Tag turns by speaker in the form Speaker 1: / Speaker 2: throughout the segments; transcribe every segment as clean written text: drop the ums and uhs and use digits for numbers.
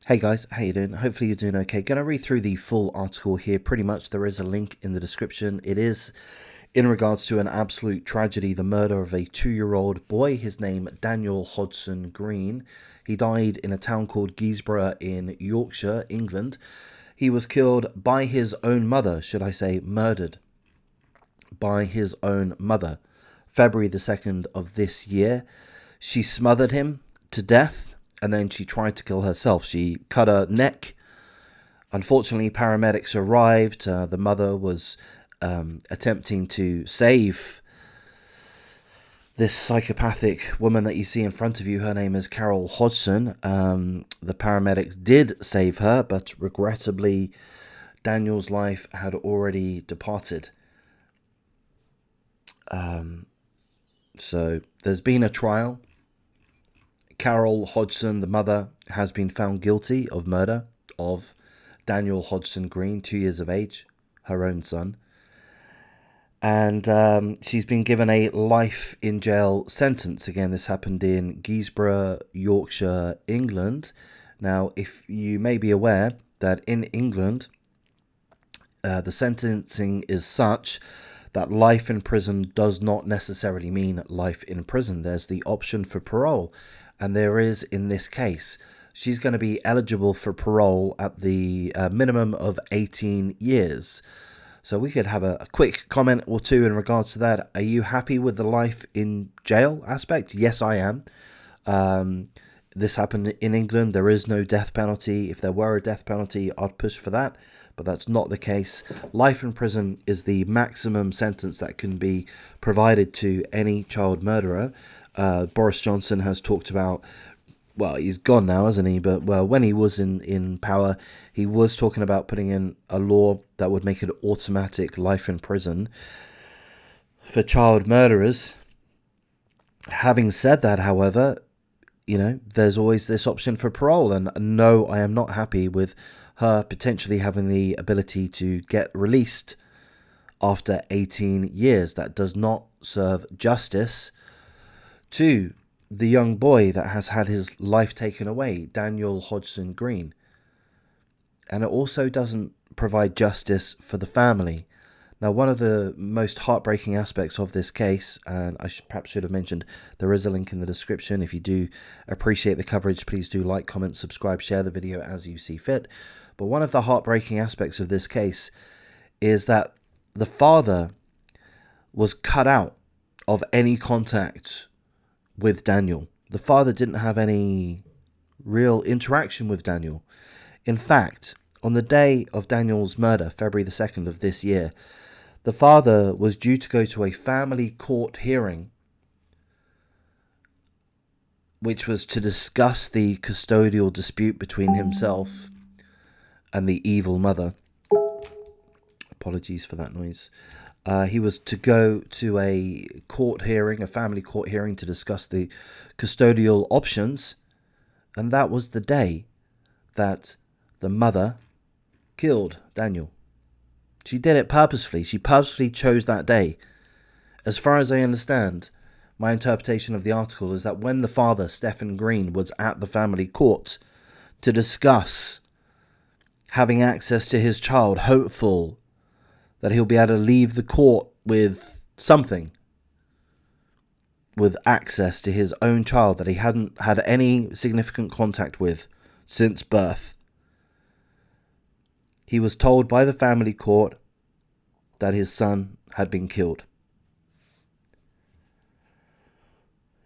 Speaker 1: Hey guys, how you doing? Hopefully you're doing okay. Gonna read through the full article here. Pretty much there is a link in the description. It is in regards to an absolute tragedy, the murder of a 2-year-old boy. His name Daniel Hodgson Green. He died in a town called Guisborough in Yorkshire, England. He was killed by his own mother, should I say murdered by his own mother. February the 2nd of this year. She smothered him to death and then she tried to kill herself. She cut her neck. Unfortunately, paramedics arrived. The mother was attempting to save this psychopathic woman that you see in front of you. Her name is Carol Hodgson. The paramedics did save her, but regrettably, Daniel's life had already departed. So there's been a trial. Carol Hodgson, the mother, has been found guilty of murder of Daniel Hodgson Green, 2 years of age, her own son. And she's been given a life in jail sentence. Again, this happened in Guisborough, Yorkshire, England. Now, if you may be aware that in England, the sentencing is such that life in prison does not necessarily mean life in prison. There's the option for parole, and there is in this case. She's going to be eligible for parole at the minimum of 18 years. So we could have a quick comment or two in regards to that. Are you happy with the life in jail aspect? Yes, I am. This happened in England. There is no death penalty. If there were a death penalty, I'd push for that. But that's not the case. Life in prison is the maximum sentence that can be provided to any child murderer. Boris Johnson has talked about, well, he's gone now, hasn't he? But, well, when he was in power, he was talking about putting in a law that would make it automatic life in prison for child murderers. Having said that, however, there's always this option for parole. And no, I am not happy with her potentially having the ability to get released after 18 years. That does not serve justice to the young boy that has had his life taken away, Daniel Hodgson Green. And it also doesn't provide justice for the family. Now, one of the most heartbreaking aspects of this case, and I perhaps should have mentioned, there is a link in the description. If you do appreciate the coverage, please do like, comment, subscribe, share the video as you see fit. But one of the heartbreaking aspects of this case is that the father was cut out of any contact with Daniel. The father didn't have any real interaction with Daniel. In fact, on the day of Daniel's murder, February the 2nd of this year, the father was due to go to a family court hearing, which was to discuss the custodial dispute between himself and the evil mother. Apologies for that noise. He was to go to a court hearing, a family court hearing, to discuss the custodial options. And that was the day that the mother killed Daniel. She did it purposefully. She purposefully chose that day. As far as I understand, my interpretation of the article is that when the father, Stephen Green, was at the family court to discuss having access to his child, hopeful that he'll be able to leave the court with something, with access to his own child that he hadn't had any significant contact with since birth, he was told by the family court that his son had been killed.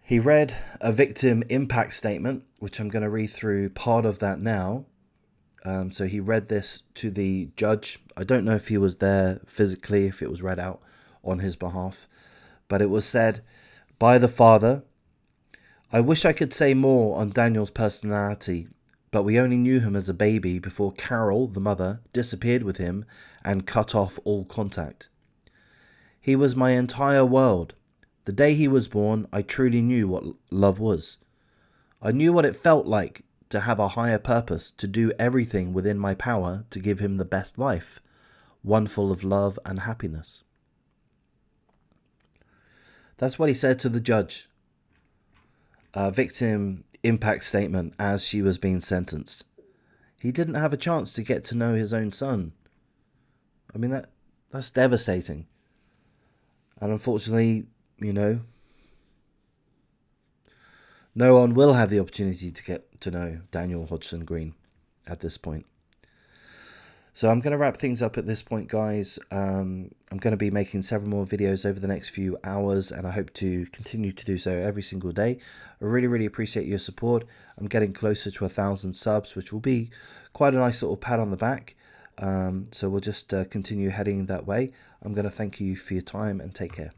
Speaker 1: He read a victim impact statement, which I'm going to read through part of that now. So he read this to the judge. I don't know if he was there physically, if it was read out on his behalf, but it was said by the father, "I wish I could say more on Daniel's personality, but we only knew him as a baby before Carol, the mother, disappeared with him and cut off all contact. He was my entire world. The day he was born, I truly knew what love was. I knew what it felt like to have a higher purpose, to do everything within my power to give him the best life, one full of love and happiness." That's what he said to the judge. Victim impact statement as she was being sentenced. He didn't have a chance to get to know his own son. I mean, that's devastating. And unfortunately, you know, no one will have the opportunity to get to know Daniel Hodgson Green at this point. So I'm going to wrap things up at this point, guys. I'm going to be making several more videos over the next few hours, and I hope to continue to do so every single day. I really, really appreciate your support. I'm getting closer to 1,000 subs, which will be quite a nice little pat on the back. So we'll just continue heading that way. I'm going to thank you for your time and take care.